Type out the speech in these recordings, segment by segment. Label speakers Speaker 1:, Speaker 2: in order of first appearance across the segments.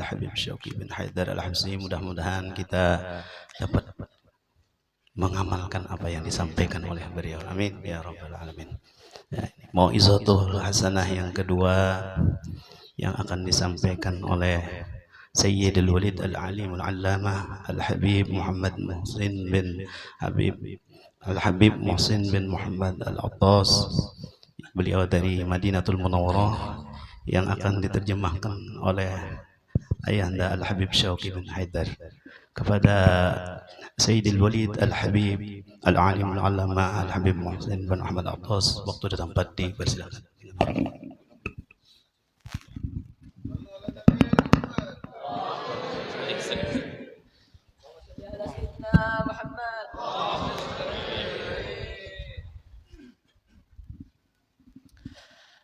Speaker 1: Al-Habib Syauqi bin Haidar Al-Habsyi. Mudah-mudahan kita dapat mengamalkan apa yang disampaikan oleh beliau. Amin ya rabbal alamin. Ya, Mau'izatul Hasanah yang kedua yang akan disampaikan oleh Sayyidul Walid Al-Alim Al-Allamah Al-Habib Muhammad Muhsin bin Al-Habib Muhsin bin Muhammad Al-Attas. Beliau dari Madinatul Munawwarah, yang akan diterjemahkan oleh Ayahanda Al-Habib Syauqi bin Haidar kepada Sayyidil Walid Al-Habib Al-Alim Al-Allamah Al-Habib Muhsin bin Muhammad Al-Attas. Waktu dan tempat dipersilakan.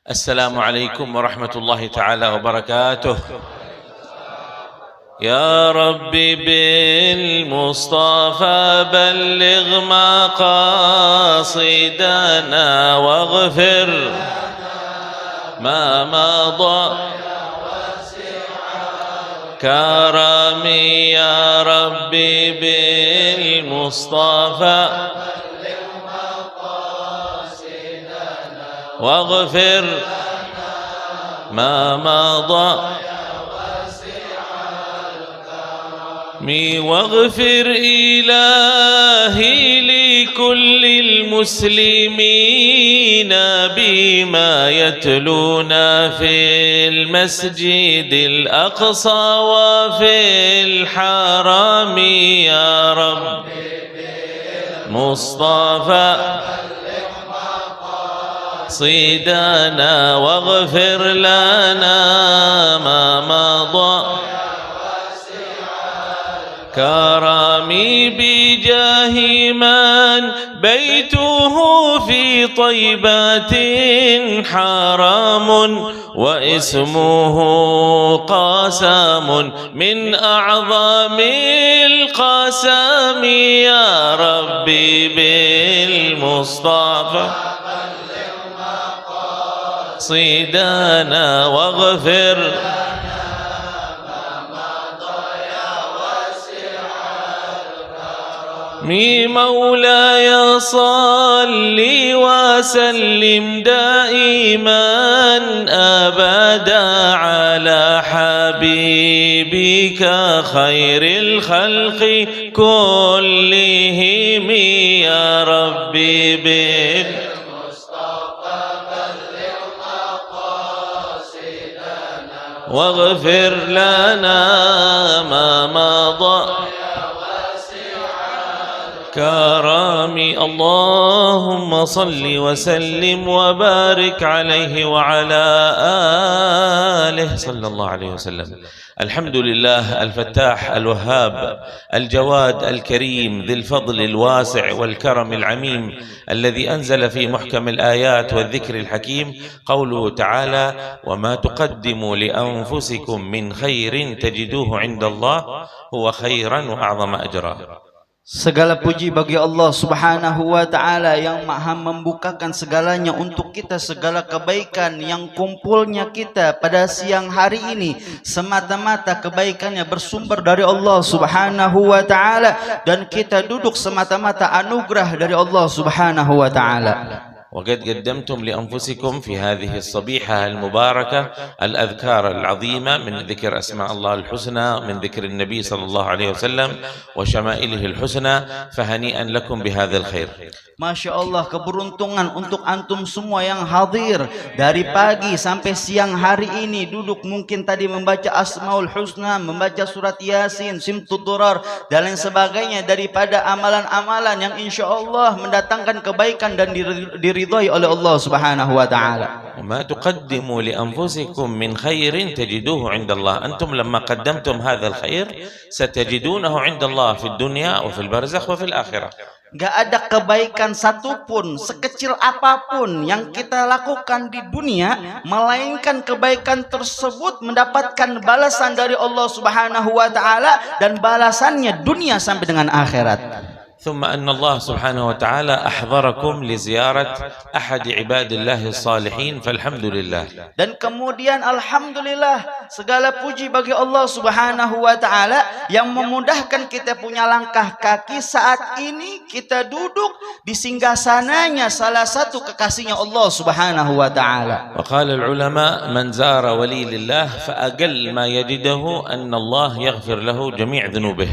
Speaker 2: السلام عليكم ورحمة الله تعالى وبركاته. يا ربي بالمصطفى بلغ مقاصدنا واغفر ما مضى كرمي يا ربي بالمصطفى واغفر ما مضى واغفر إلهي لكل المسلمين بما يتلون في المسجد الأقصى وفي الحرم يا رب مصطفى صيدنا واغفر لنا ما مضى كرمي بجاه من بيته في طيبات حرام واسمه قاسم من أعظم القسم يا ربي بالمصطفى صيدنا واغفر مولاي صل وسلم دائما أبدا على حبيبك خير الخلق كلهم يا ربي واغفر لنا ما مضى كرامي. اللهم صل وسلم وبارك عليه وعلى آله صلى الله عليه وسلم. الحمد لله الفتاح الوهاب الجواد الكريم ذي الفضل الواسع والكرم العميم الذي أنزل في محكم الآيات والذكر الحكيم قوله تعالى وما تقدموا لأنفسكم من خير تجدوه عند الله هو خيرا وأعظم أجرا.
Speaker 3: Segala puji bagi Allah Subhanahu wa ta'ala yang maha membukakan segalanya untuk kita, segala kebaikan yang kumpulnya kita pada siang hari ini semata-mata kebaikannya bersumber dari Allah Subhanahu wa ta'ala, dan kita duduk semata-mata anugerah dari Allah Subhanahu wa ta'ala.
Speaker 2: وقد قدمتم لأنفسكم في هذه الصبيحة المباركة الأذكار العظيمة من ذكر أسماء الله الحسنى، من ذكر النبي صلى الله عليه وسلم وشمائله الحسنى، فهنيئا لكم بهذا الخير.
Speaker 3: Masya Allah, keberuntungan untuk antum semua yang hadir dari pagi sampai siang hari ini duduk, mungkin tadi membaca Asmaul Husna, membaca surat Yasin, Simtud Durar dan lain sebagainya daripada amalan-amalan yang insya Allah mendatangkan kebaikan dan diridhai oleh Allah Subhanahu wa ta'ala.
Speaker 2: وما تقدموا لأنفسكم من خير تجدوه عند الله. أنتم لما قدمتم هذا الخير ستجدونه عند الله في الدنيا وفي البرزخ وفي الآخرة.
Speaker 3: Gak ada kebaikan satupun sekecil apapun yang kita lakukan di dunia, melainkan kebaikan tersebut mendapatkan balasan dari Allah Subhanahu wa ta'ala, dan balasannya dunia sampai dengan akhirat.
Speaker 2: ثم أن الله سبحانه وتعالى أحضركم لزيارة أحد عباد الله الصالحين فالحمد لله.
Speaker 3: Dan kemudian alhamdulillah, segala puji bagi Allah Subhanahu wa taala yang memudahkan kita punya langkah kaki saat ini kita duduk di singgasananya salah satu kekasihnya Allah Subhanahu wa taala.
Speaker 2: وقال العلماء من زار ولي الله فأقل ما يجده أن الله يغفر له جميع ذنوبه.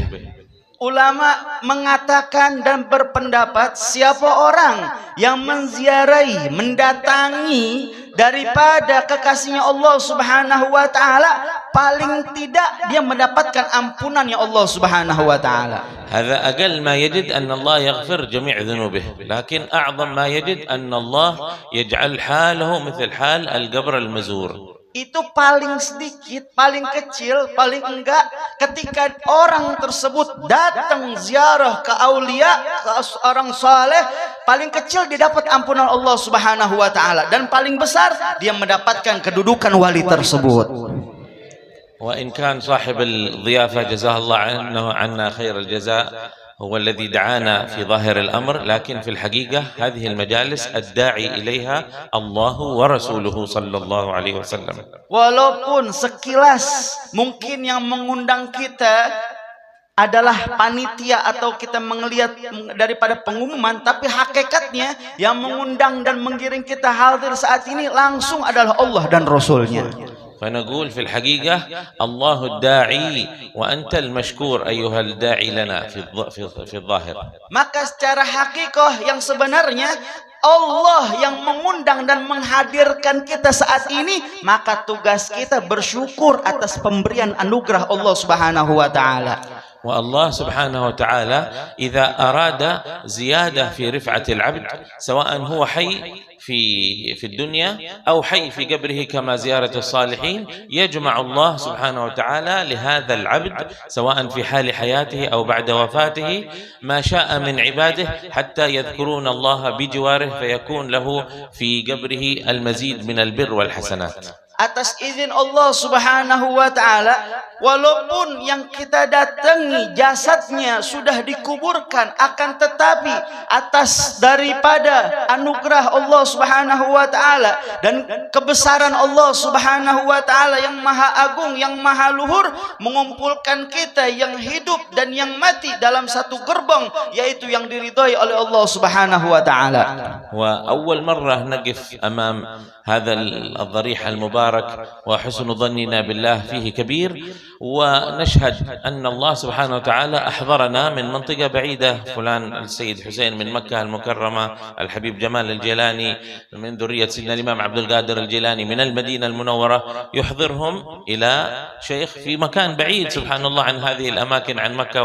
Speaker 3: Ulama mengatakan dan berpendapat siapa orang yang menziarahi, mendatangi daripada kekasihnya Allah Subhanahu wa taala, paling tidak dia mendapatkan ampunannya Allah Subhanahu wa taala.
Speaker 2: هذا أقل ما يجد أن الله يغفر جميع ذنوبه، لكن أعظم ما يجد أن الله يجعل حاله مثل حال القبر المزور.
Speaker 3: Itu paling sedikit, paling kecil, paling enggak ketika orang tersebut datang ziarah ke aulia, ke orang saleh, paling kecil dia dapat ampunan Allah Subhanahu wa taala, dan paling besar dia mendapatkan kedudukan wali tersebut.
Speaker 2: وإن كان صاحب الضيافة جزاه الله عنا خير الجزاء هو الذي دعانا في ظاهر الأمر، لكن في الحقيقة هذه المجالس الداعي إليها الله ورسوله صلى الله عليه وسلم.
Speaker 3: Walaupun sekilas mungkin yang mengundang kita adalah panitia atau kita melihat daripada pengumuman, tapi hakikatnya yang mengundang dan menggiring kita hadir saat ini langsung adalah Allah dan Rasulnya.
Speaker 2: فنقول في الحقيقة الله الداعي وأنت المشكور أيها الداعي لنا في الظاهر.
Speaker 3: Maka secara hakikah yang sebenarnya Allah yang mengundang dan menghadirkan kita saat ini, maka tugas kita bersyukur atas pemberian anugerah Allah Subhanahu wa taala.
Speaker 2: والله سبحانه وتعالى إذا أراد زيادة في رفعة العبد سواء هو حي في الدنيا أو حي في قبره كما زيارة الصالحين، يجمع الله سبحانه وتعالى لهذا العبد سواء في حال حياته أو بعد وفاته ما شاء من عباده حتى يذكرون الله بجواره فيكون له في قبره المزيد من البر والحسنات.
Speaker 3: Atas izin Allah Subhanahu wa taala, walaupun yang kita datangi jasadnya sudah dikuburkan, akan tetapi atas daripada anugerah Allah Subhanahu wa taala dan kebesaran Allah Subhanahu wa taala yang maha agung, yang maha luhur, mengumpulkan kita yang hidup dan yang mati dalam satu gerbong, yaitu yang diridhai oleh Allah Subhanahu wa taala.
Speaker 2: Wa awal marrah naqif amam هذا الضريح المبارك وحسن ظننا بالله فيه كبير، ونشهد أن الله سبحانه وتعالى أحضرنا من منطقة بعيدة، فلان السيد حسين من مكة المكرمة، الحبيب جمال الجيلاني من ذرية سيدنا الإمام عبد القادر الجيلاني من المدينة المنورة، يحضرهم إلى شيخ في مكان بعيد سبحان الله عن هذه الأماكن، عن مكة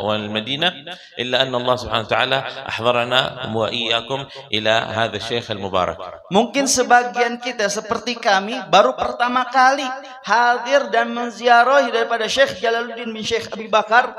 Speaker 2: والمدينة، إلا أن الله سبحانه وتعالى أحضرنا وإياكم إلى هذا الشيخ المبارك.
Speaker 3: Mungkin sebagian kita seperti kami baru pertama kali hadir dan menziarahi daripada Syekh Jalaluddin bin Syekh Abi Bakar.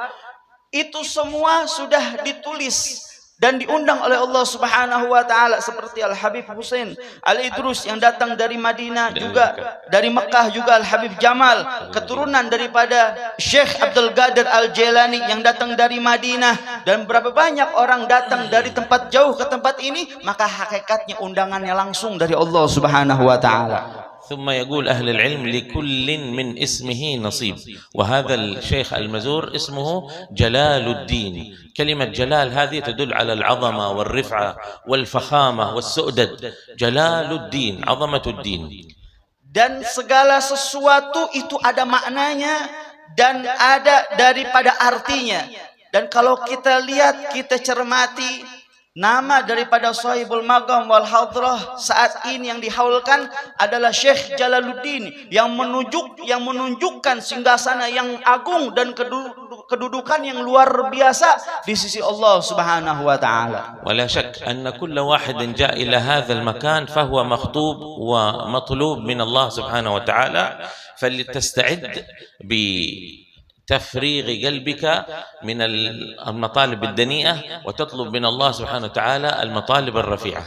Speaker 3: Itu semua sudah ditulis dan diundang oleh Allah Subhanahu wa taala, seperti Al Habib Husain Al Idrus yang datang dari Madinah, juga dari Mekah juga Al Habib Jamal, keturunan daripada Syekh Abdul Qadir Al Jailani yang datang dari Madinah, dan berapa banyak orang datang dari tempat jauh ke tempat ini, maka hakikatnya undangannya langsung dari Allah Subhanahu wa taala.
Speaker 2: ثم يقول أهل العلم لكل من اسمه نصيب، وهذا الشيخ المزور اسمه جلال الدين. كلمة جلال هذه تدل على العظمة والرفعة والفخامة والسؤدد. جلال الدين، عظمة الدين.
Speaker 3: Dan segala sesuatu itu ada maknanya dan ada daripada artinya. Dan kalau kita lihat, kita cermati, nama daripada Sahibul Maqam wal Hadrah saat ini yang dihaulkan adalah Syekh Jalaluddin, yang menunjukkan singgasana yang agung dan kedudukan yang luar biasa di sisi Allah Subhanahu wa taala.
Speaker 2: ولا شك أن كل واحد جاء إلى هذا المكان فهو مخطوب ومطلوب من الله سبحانه وتعالى، فلتستعد تفريغ قلبك من المطالب الدنيئة وتطلب من الله سبحانه وتعالى المطالب الرفيعة.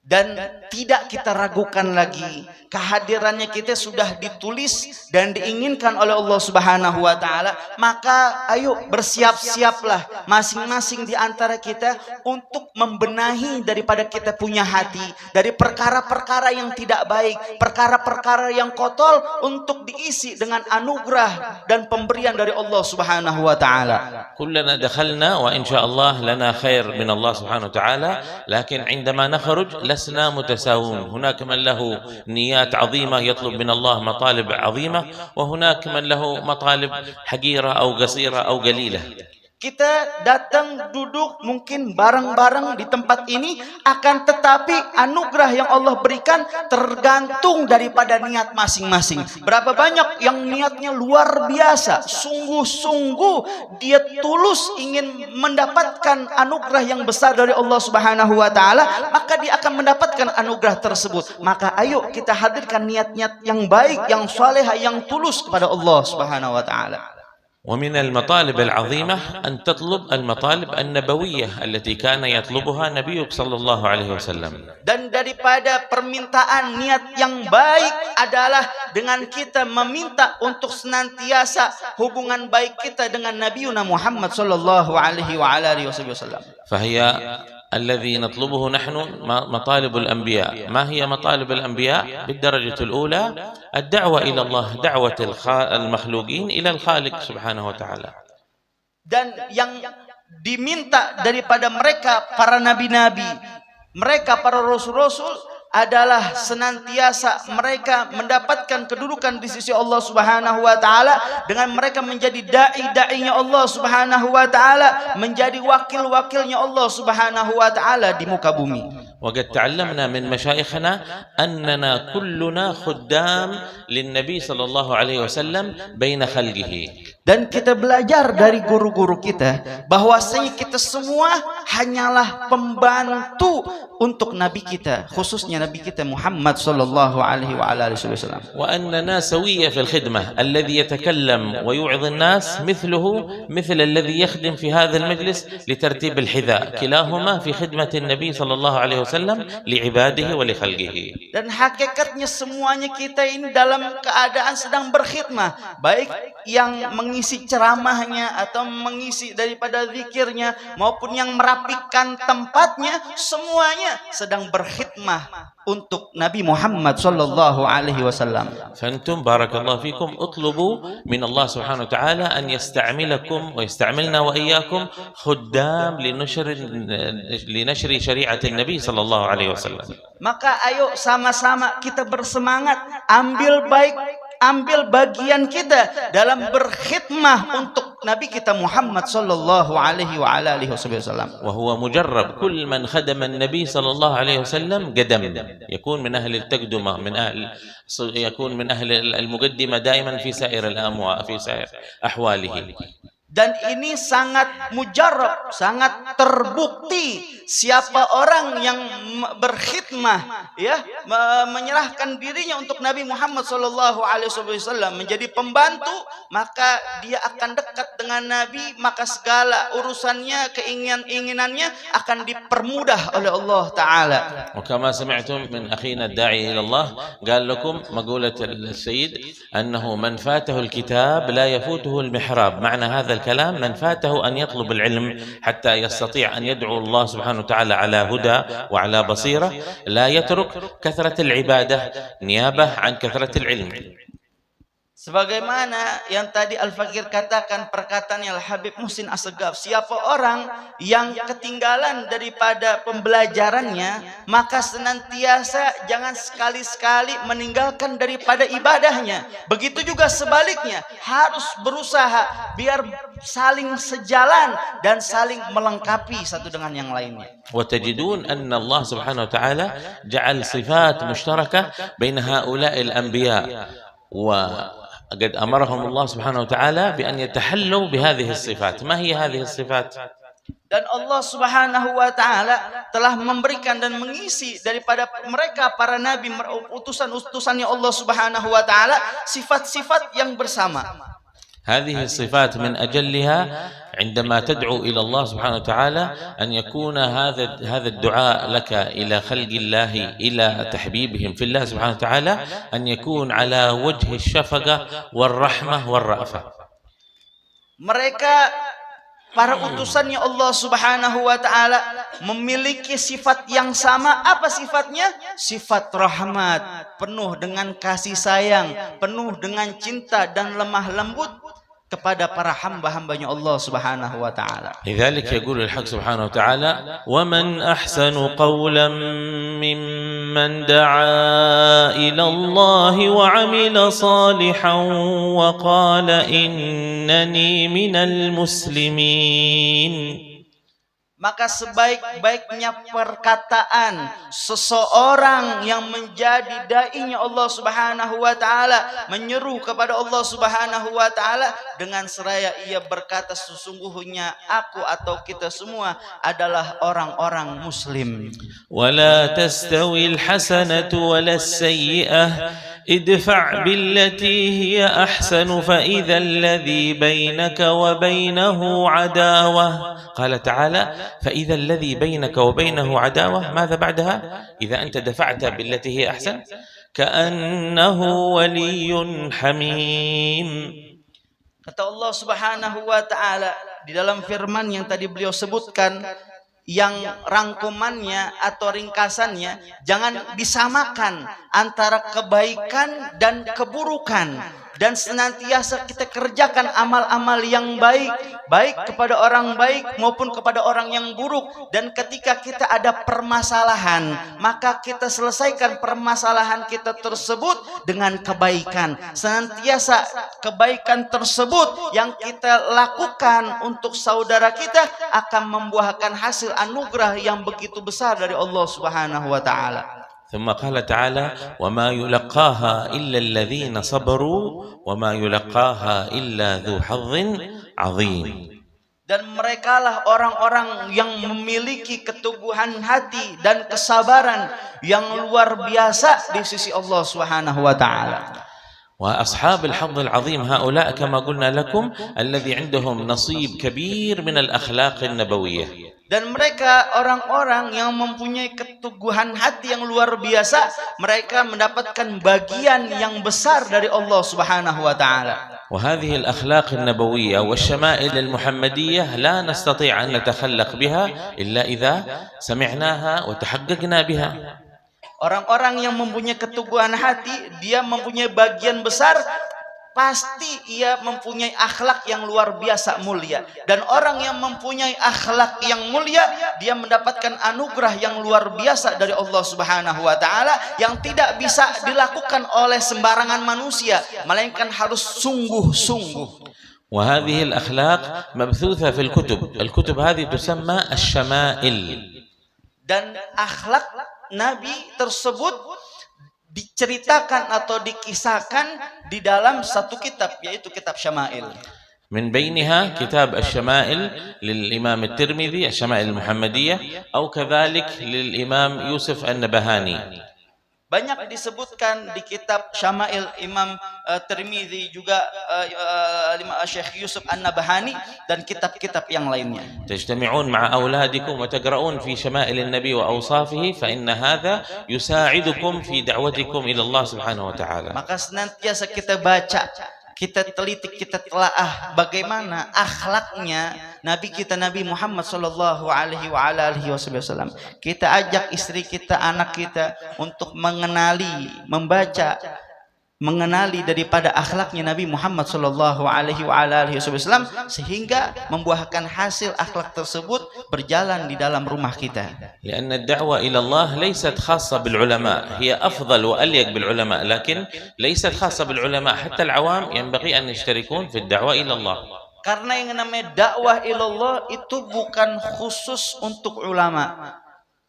Speaker 3: Dan tidak kita ragukan lagi, kehadirannya kita sudah ditulis dan diinginkan oleh Allah Subhanahu wa taala. Maka ayo bersiap-siaplah masing-masing di antara kita untuk membenahi daripada kita punya hati dari perkara-perkara yang tidak baik, perkara-perkara yang kotor, untuk diisi dengan anugerah dan pemberian dari Allah Subhanahu wa taala.
Speaker 2: كلنا دخلنا وإن شاء الله لنا خير من الله سبحانه وتعالى، لكن عندما نخرج لسنا متساوون. هناك من له نيات عظيمة يطلب من الله مطالب عظيمة، وهناك من له مطالب حقيرة أو قصيرة أو قليلة.
Speaker 3: Kita datang duduk mungkin bareng-bareng di tempat ini, akan tetapi anugerah yang Allah berikan tergantung daripada niat masing-masing. Berapa banyak yang niatnya luar biasa, sungguh-sungguh dia tulus ingin mendapatkan anugerah yang besar dari Allah Subhanahu wa taala, maka dia akan mendapatkan anugerah tersebut. Maka ayo kita hadirkan niat-niat yang baik, yang salehah, yang tulus kepada Allah Subhanahu wa taala.
Speaker 2: ومن المطالب العظيمة أن تطلب المطالب النبوية التي كان يطلبها نبيك صلى الله عليه وسلم.
Speaker 3: Dan daripada permintaan niat yang baik adalah dengan kita meminta untuk senantiasa hubungan baik kita dengan Nabiuna Muhammad sallallahu alaihi wa alihi wasallam.
Speaker 2: فهي الذي نطلبه نحن مطالب الأنبياء. ما هي مطالب الأنبياء؟ بالدرجة الأولى الدعوة إلى الله، دعوة المخلوقين إلى الخالق سبحانه وتعالى.
Speaker 3: Dan yang diminta daripada mereka para nabi-nabi, mereka para rasul-rasul adalah senantiasa mereka mendapatkan kedudukan di sisi Allah Subhanahu wa taala dengan mereka menjadi dai-dainya Allah Subhanahu wa taala, menjadi wakil-wakilnya Allah Subhanahu wa taala di muka bumi.
Speaker 2: وقد تعلمنا من مشايخنا أننا كلنا خدام للنبي صلى الله عليه وسلم بين خلقه.
Speaker 3: Dan kita belajar dari guru-guru kita bahwasanya kita semua hanyalah pembantu untuk Nabi kita, khususnya Nabi kita Muhammad sallallahu alaihi wa alihi wasallam.
Speaker 2: وأننا سوية في الخدمة، الذي يتكلم ويوعظ الناس مثله مثل الذي يخدم في هذا المجلس لترتيب الحذاء، كلاهما في خدمة النبي صلى الله عليه وسلم لعباده ولخلقه.
Speaker 3: Dan hakikatnya semuanya kita ini dalam keadaan sedang berkhidmah, baik yang mengisi ceramahnya atau mengisi daripada zikirnya maupun yang merapikan tempatnya, semuanya sedang berkhidmah untuk Nabi Muhammad sallallahu alaihi wasallam.
Speaker 2: فأنتم بارك الله فيكم اطلبوا من الله سبحانه وتعالى أن يستعملكم ويستعملنا وإياكم خدام لنشر شريعة النبي صلى الله عليه وسلم.
Speaker 3: Maka ayo sama-sama kita bersemangat, ambil bagian kita dalam berkhidmah untuk Nabi kita Muhammad sallallahu alaihi wa alihi wasallam.
Speaker 2: وهو مجرب، كل من خدم النبي صلى الله عليه وسلم قدم، يكون من أهل التقدمة، يكون من أهل المقدمة دائما في سائر أحواله.
Speaker 3: Dan ini sangat mujarab, sangat terbukti siapa orang yang berkhidmah, ya, menyerahkan dirinya untuk Nabi Muhammad sallallahu alaihi wasallam menjadi pembantu, maka dia akan dekat dengan Nabi, maka segala urusannya, keinginannya akan dipermudah oleh Allah taala.
Speaker 2: وكما سمعتم من أخينا الداعي إلى الله قال لكم مقولة السيد أنه من فاته الكتاب لا يفوته المحراب. معنى هذا الكلام من فاته أن يطلب العلم حتى يستطيع أن يدعو الله سبحانه وتعالى على هدى وعلى بصيرة، لا يترك كثرة العبادة نيابة عن كثرة العلم.
Speaker 3: Sebagaimana yang tadi Al-Fakir katakan, perkataannya Al-Habib Muhsin Assegaf, siapa orang yang ketinggalan daripada pembelajarannya, maka senantiasa jangan sekali-sekali meninggalkan daripada ibadahnya. Begitu juga sebaliknya, harus berusaha biar saling sejalan dan saling melengkapi satu dengan yang lainnya.
Speaker 2: وتجدون أن الله سبحانه وتعالى جعل صفات مشتركة بين هؤلاء الأنبياء، وقد أمرهم الله سبحانه وتعالى بأن يتحلوا بهذه الصفات. ما هي هذه الصفات؟
Speaker 3: Dan Allah Subhanahu wa taala telah memberikan dan mengisi daripada mereka para nabi, utusan-utusannya Allah Subhanahu wa taala, sifat-sifat yang bersama.
Speaker 2: هذه الصفات من أجلها عندما تدعو إلى الله سبحانه وتعالى أن يكون هذا الدعاء لك إلى خلق الله إلى تحبيبهم في الله سبحانه وتعالى أن يكون على وجه الشفقة والرحمة والرأفة.
Speaker 3: Mereka para utusannya Allah Subhanahu wa taala memiliki sifat yang sama. Apa sifatnya? Sifat rahmat, penuh dengan kasih sayang, penuh dengan cinta dan lemah lembut kepada para hamba-hambanya Allah Subhanahu wa taala.
Speaker 2: لذلك يقول الحق سبحانه وتعالى: ومن أحسن قولا ممن دعا إلى الله وعمل صالحا وقال إنني من المسلمين.
Speaker 3: Maka sebaik-baiknya perkataan seseorang yang menjadi dai-nya Allah Subhanahu wa taala, menyeru kepada Allah Subhanahu wa taala dengan seraya ia berkata, sesungguhnya aku atau kita semua adalah orang-orang muslim.
Speaker 2: ولا تستوي الحسنة ولا السيئة ادفع بالتي هي أحسن فإذا الذي بينك وبينه عداوة. قال تعالى: فإذا الذي بينك وبينه عداوة، ماذا بعدها؟ إذا أنت دفعت بالتي هي أحسن كأنه ولي حميم.
Speaker 3: Kata Allah Subhanahu wa taala di dalam firman yang tadi beliau sebutkan, yang rangkumannya atau ringkasannya, jangan disamakan antara kebaikan dan keburukan, dan senantiasa kita kerjakan amal-amal yang baik, baik kepada orang baik maupun kepada orang yang buruk. Dan ketika kita ada permasalahan, maka kita selesaikan permasalahan kita tersebut dengan kebaikan. Senantiasa kebaikan tersebut yang kita lakukan untuk saudara kita akan membuahkan hasil anugerah yang begitu besar dari Allah Subhanahu wa taala.
Speaker 2: ثم قال تعالى: وما يلقاها إلا الذين صبروا وما يلقاها إلا ذو حظ عظيم.
Speaker 3: Dan merekalah orang-orang yang memiliki keteguhan hati dan kesabaran yang luar biasa di sisi Allah Subhanahu wa taala.
Speaker 2: وأصحاب الحظ العظيم هؤلاء كما قلنا لكم الذي عندهم نصيب كبير من الأخلاق النبوية.
Speaker 3: Dan mereka orang-orang yang mempunyai keteguhan hati yang luar biasa, mereka mendapatkan bagian yang besar dari Allah Subhanahu wa taala.
Speaker 2: وهذه الأخلاق النبوية والشمائل المحمدية لا نستطيع أن نتخلق بها إلا إذا سمعناها وتحققنا بها.
Speaker 3: Orang-orang yang mempunyai keteguhan hati, dia mempunyai bagian besar, pasti ia mempunyai akhlak yang luar biasa mulia. Dan orang yang mempunyai akhlak yang mulia, dia mendapatkan anugerah yang luar biasa dari Allah Subhanahu wa taala yang tidak bisa dilakukan oleh sembarangan manusia, melainkan harus sungguh-sungguh.
Speaker 2: وهذه الأخلاق مبثوثة في الكتب هذه تسمى الشمائل.
Speaker 3: Dan akhlak Nabi tersebut diceritakan atau dikisahkan di dalam satu kitab, yaitu kitab Syama'il.
Speaker 2: من بينها كتاب الشمائل للإمام الترمذي الشمائل المحمدية أو كذلك للإمام يوسف النبهاني.
Speaker 3: Banyak disebutkan di kitab Syama'il Imam Tirmidzi, juga Syekh Yusuf An-Nabhani dan kitab-kitab yang lainnya.
Speaker 2: تجتمعون مع أولادكم وتقرؤون في شمائل النبي وأوصافه فإن هذا يساعدكم في دعوتكم إلى الله سبحانه وتعالى.
Speaker 3: Maka senantiasa kita baca, kita teliti, kita telaah bagaimana akhlaknya Nabi kita, Nabi Muhammad sallallahu alaihi wasallam. Kita ajak istri kita, anak kita untuk mengenali, membaca, mengenali daripada akhlaknya Nabi Muhammad sallallahu alaihi wasallam, sehingga membuahkan hasil akhlak tersebut berjalan di dalam rumah kita.
Speaker 2: لأن الدعوة إلى الله ليست خاصة بالعلماء، هي أفضل وأليق بالعلماء، لكن ليست خاصة بالعلماء، حتى العوام ينبغي أن يشتركون في الدعوة إلى الله.
Speaker 3: Karena yang namanya dakwah ilallah itu bukan khusus untuk ulama,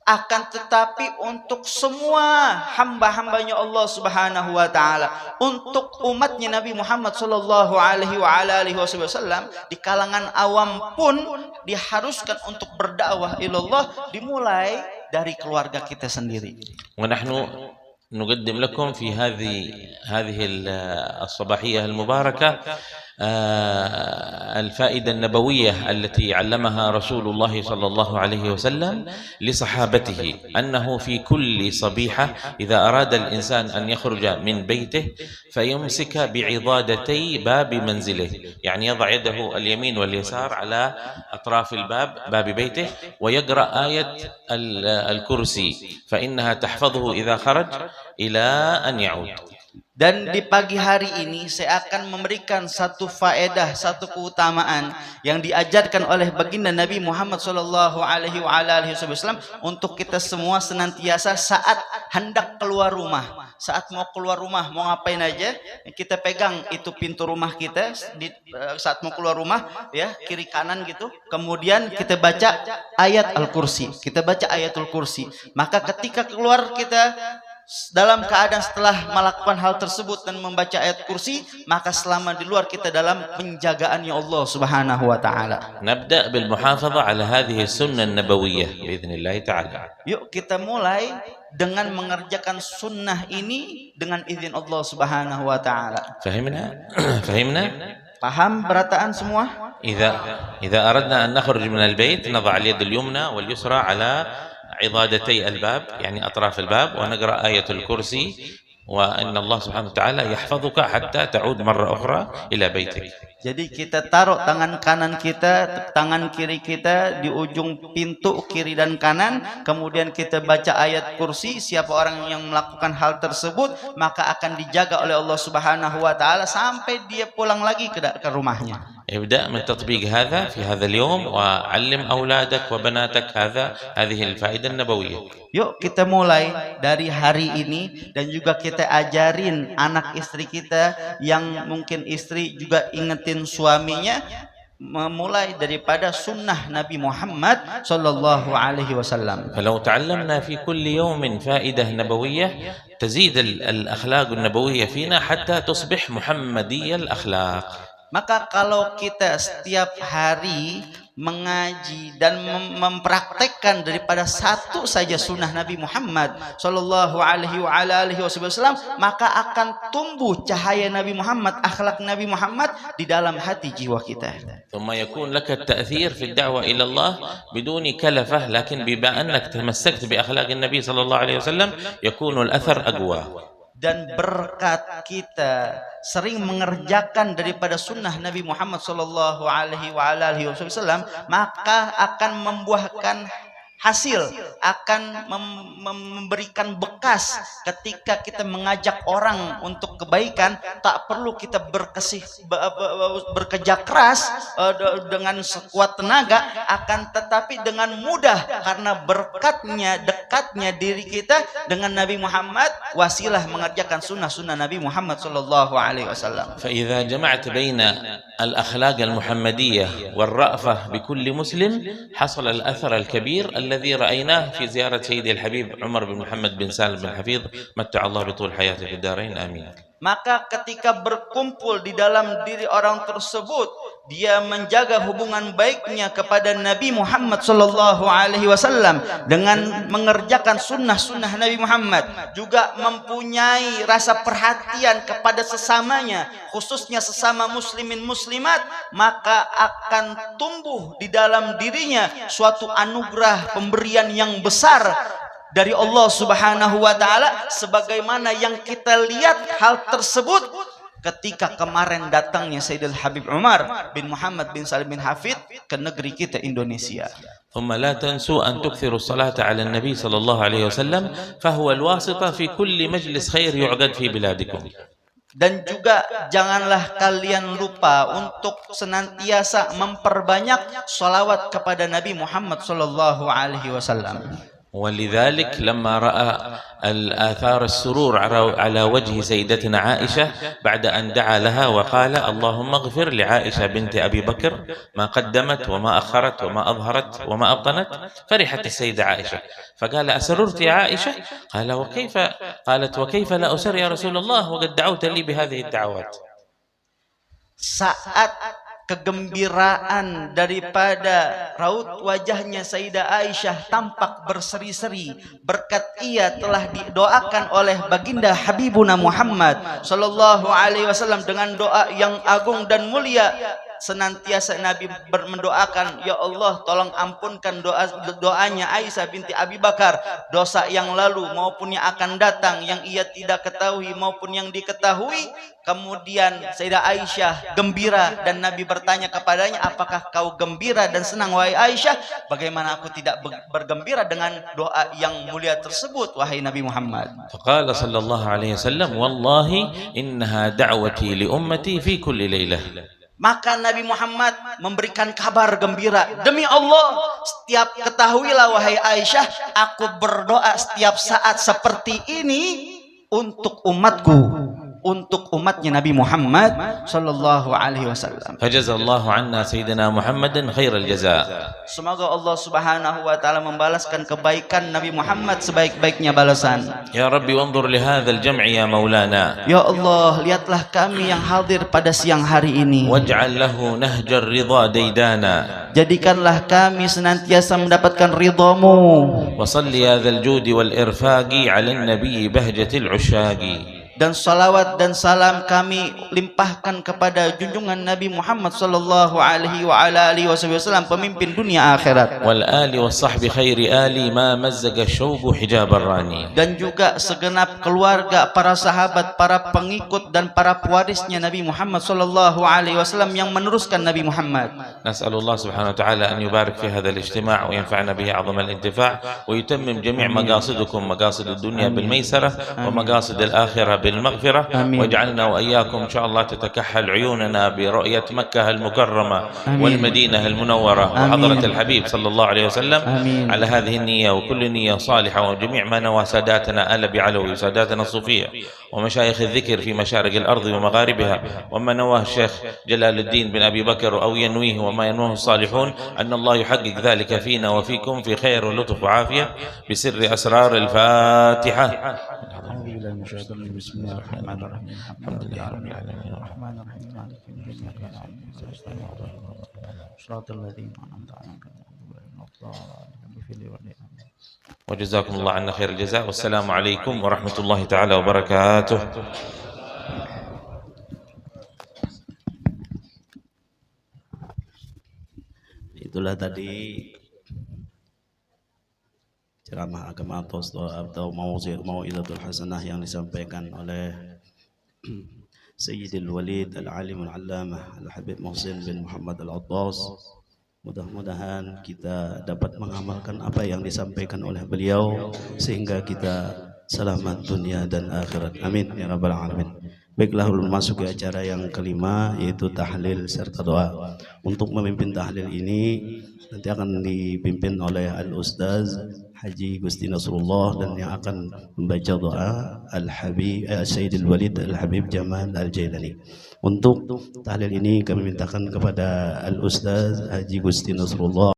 Speaker 3: akan tetapi untuk semua hamba-hambanya Allah Subhanahu wa taala, untuk umatnya Nabi Muhammad sallallahu alaihi wasallam. Di kalangan awam pun diharuskan untuk berdakwah ilallah, dimulai dari keluarga kita sendiri.
Speaker 2: ونحن نقدم لكم في هذه الصباحية المباركة الفائدة النبوية التي علمها رسول الله صلى الله عليه وسلم لصحابته أنه في كل صبيحة إذا أراد الإنسان أن يخرج من بيته فيمسك بعضادتي باب منزله، يعني يضع يده اليمين واليسار على أطراف باب بيته ويقرأ آية الكرسي فإنها تحفظه إذا خرج إلى أن يعود.
Speaker 3: Dan di pagi hari ini saya akan memberikan satu faedah, satu keutamaan yang diajarkan oleh baginda Nabi Muhammad sallallahu alaihi wasallam untuk kita semua senantiasa saat hendak keluar rumah. Saat mau keluar rumah, mau ngapain aja, kita pegang itu pintu rumah kita saat mau keluar rumah ya, kiri kanan gitu. Kemudian kita baca ayat Al-Kursi. Kita baca ayatul kursi. Maka ketika keluar kita dalam keadaan setelah melakukan hal tersebut dan membaca ayat kursi, maka selama di luar kita dalam penjagaannya Allah Subhanahu wa taala.
Speaker 2: Nabda bil muhafadhah ala hadhihi sunnah nabawiyyah باذنillah taala.
Speaker 3: Yuk kita mulai dengan mengerjakan sunnah ini dengan izin Allah Subhanahu wa taala.
Speaker 2: Fahimna? Fahimna?
Speaker 3: Paham berataan semua?
Speaker 2: إذا أردنا أن نخرج من البيت نضع اليد اليمنى واليسرى على عضادتي الباب يعني أطراف الباب ونقرأ آية الكرسي وأن الله سبحانه وتعالى يحفظك حتى تعود مرة أخرى إلى بيتك.
Speaker 3: Jadi kita taruh tangan kanan kita, tangan kiri kita di ujung pintu kiri dan kanan. Kemudian kita baca ayat kursi. Siapa orang yang melakukan hal tersebut maka akan dijaga oleh Allah Subhanahu wa taala sampai dia pulang lagi ke rumahnya.
Speaker 2: ابدأ من تطبيق هذا في هذا اليوم وعلم أولادك وبناتك هذه الفائدة النبوية.
Speaker 3: Yuk kita mulai dari hari ini dan juga kita ajarin anak istri kita yang mungkin istri juga ingetin suaminya memulai daripada sunnah Nabi Muhammad sallallahu alaihi wasallam.
Speaker 2: فلو تعلمنا في كل يوم فائدة نبوية تزيد الأخلاق النبوية فينا حتى تصبح محمدية الأخلاق.
Speaker 3: Maka kalau kita setiap hari mengaji dan mempraktekkan daripada satu saja sunnah Nabi Muhammad sallallahu alaihi wasallam, maka akan tumbuh cahaya Nabi Muhammad, akhlak Nabi Muhammad di dalam hati jiwa kita.
Speaker 2: ثم يكون لك التأثير في الدعوة إلى الله بدون كلفة، لكن بما أنك تمسكت بأخلاق النبي صلى الله عليه وسلم يكون الأثر أقوى.
Speaker 3: Dan berkat kita sering mengerjakan daripada sunnah Nabi Muhammad sallallahu alaihi wasallam, maka akan membuahkan hasil, akan memberikan bekas ketika kita mengajak orang untuk kebaikan. Tak perlu kita bekerja keras dengan sekuat tenaga, akan tetapi dengan mudah karena berkatnya, dekatnya diri kita dengan Nabi Muhammad, wasilah mengerjakan sunnah-sunnah Nabi Muhammad sallallahu alaihi wasallam.
Speaker 2: فإذا جمعت بين الأخلاق المحمدية والرأفة بكل مسلم حصل الأثر الكبير الذي رأيناه في زيارة سيدي الحبيب عمر بن محمد بن سالم بن حفيظ متع الله بطول حياته في الدارين آمين.
Speaker 3: Maka ketika berkumpul di dalam diri orang tersebut, dia menjaga hubungan baiknya kepada Nabi Muhammad sallallahu alaihi wasallam dengan mengerjakan sunnah-sunnah Nabi Muhammad, juga mempunyai rasa perhatian kepada sesamanya, khususnya sesama muslimin muslimat, maka akan tumbuh di dalam dirinya suatu anugerah pemberian yang besar dari Allah Subhanahu wa taala, sebagaimana yang kita lihat hal tersebut ketika kemarin datangnya Sayyidil Habib Umar bin Muhammad bin Salim bin Hafid ke negeri kita Indonesia.
Speaker 2: ثم لا تنسوا أن تكثروا الصلاة على النبي صلى الله عليه وسلم فهو الواسطة في كل مجلس خير يعقد في بلادكم.
Speaker 3: Dan juga janganlah kalian lupa untuk senantiasa memperbanyak salawat kepada Nabi Muhammad sallallahu alaihi wasallam.
Speaker 2: ولذلك لما رأى الآثار السرور على وجه سيدتنا عائشة بعد أن دعا لها وقال اللهم اغفر لعائشة بنت أبي بكر ما قدمت وما أخرت وما أظهرت وما أبطنت، فرحت السيدة عائشة فقال أسررت يا عائشة؟ قالت وكيف لا أسر يا رسول الله وقد دعوت لي بهذه الدعوات.
Speaker 3: Saat kegembiraan daripada raut wajahnya Sayyidah Aisyah tampak berseri-seri berkat ia telah didoakan oleh baginda Habibuna Muhammad sallallahu alaihi wasallam dengan doa yang agung dan mulia. Senantiasa Nabi mendoakan, ya Allah tolong ampunkan doanya Aisyah binti Abi Bakar, dosa yang lalu maupun yang akan datang, yang ia tidak ketahui maupun yang diketahui. Kemudian Sayyidah Aisyah gembira dan Nabi bertanya kepadanya, apakah kau gembira dan senang wahai Aisyah? Bagaimana aku tidak bergembira dengan doa yang mulia tersebut wahai Nabi Muhammad.
Speaker 2: Faqala sallallahu alaihi wasallam, wallahi innaha da'wati li ummati fi kulli lailah.
Speaker 3: Maka Nabi Muhammad memberikan kabar gembira, demi Allah setiap ketahuilah wahai Aisyah, aku berdoa setiap saat seperti ini untuk umatku, untuk umatnya Nabi Muhammad sallallahu alaihi wasallam.
Speaker 2: Fajazallahu anna sayyidina Muhammadan khairal jazaa.
Speaker 3: Semoga Allah Subhanahu wa taala membalaskan kebaikan Nabi Muhammad sebaik-baiknya balasan.
Speaker 2: Ya Rabbi wanzur li hadzal jam'i ya Maulana.
Speaker 3: Ya Allah, lihatlah kami yang hadir pada siang hari ini.
Speaker 2: Waj'al lahu nahjar ridha daidana.
Speaker 3: Jadikanlah kami senantiasa mendapatkan ridhamu.
Speaker 2: Wa salli hadzal judi wal irfaqi 'ala an-nabiy bahjatil 'usyaqi.
Speaker 3: Dan salawat dan salam kami limpahkan kepada junjungan Nabi Muhammad sallallahu alaihi wa ala alihi wasallam, pemimpin dunia akhirat.
Speaker 2: Wal ali was sahbi khairi ali ma mazzaga syaubu hijab ar-rani.
Speaker 3: Dan juga segenap keluarga, para sahabat, para pengikut dan para pewarisnya Nabi Muhammad sallallahu alaihi wasallam yang meneruskan Nabi Muhammad.
Speaker 2: Nas'alullah subhanahu wa ta'ala an yubarik fi hadzal ijtima' wa yanfa'na bihi 'azama al-intifa' wa yutammim jami' maqasidukum maqasid ad-dunya bil maysarah wa maqasid al-akhirah بالمغفرة. واجعلنا وإياكم إن شاء الله تتكحل عيوننا برؤية مكة المكرمة والمدينة المنورة وحضرة الحبيب صلى الله عليه وسلم. على هذه النية وكل نية صالحة وجميع ما نوى ساداتنا آل بعلوي وساداتنا الصوفية ومشايخ الذكر في مشارق الأرض ومغاربها، وما نواه الشيخ جلال الدين بن أبي بكر أو ينويه وما ينواه الصالحون، أن الله يحقق ذلك فينا وفيكم في خير ولطف وعافية بسر أسرار الفاتحة.
Speaker 3: بسم الله الرحمن الرحيم. الحمد لله رب العالمين الرحمن الرحيم مالك يوم الدين إياك نعبد وإياك نستعين صراط الذين أنعمت عليهم غير المغضوب عليهم.
Speaker 2: وجزاكم الله عنا خير الجزاء، والسلام عليكم ورحمة الله تعالى وبركاته.
Speaker 1: Itulah tadi ceramah agama atau mau'izatul hasanah yang disampaikan oleh Sayyidil Walid Al-Alim Al-Allamah Al-Habib Muhsin bin Muhammad Al-Attas. Mudah-mudahan kita dapat mengamalkan apa yang disampaikan oleh beliau sehingga kita selamat dunia dan akhirat. Amin ya rabbal alamin. Baiklah, ulun masuk ke acara yang kelima, yaitu tahlil serta doa. Untuk memimpin tahlil ini nanti akan dipimpin oleh Al-Ustaz Haji Gusti Nasrullah, dan yang akan membaca doa Al-Habib Sayyidil Walid Al-Habib Jamal Al-Jailani. Untuk tahlil ini kami mintakan kepada Al-Ustaz Haji Gusti Nasrullah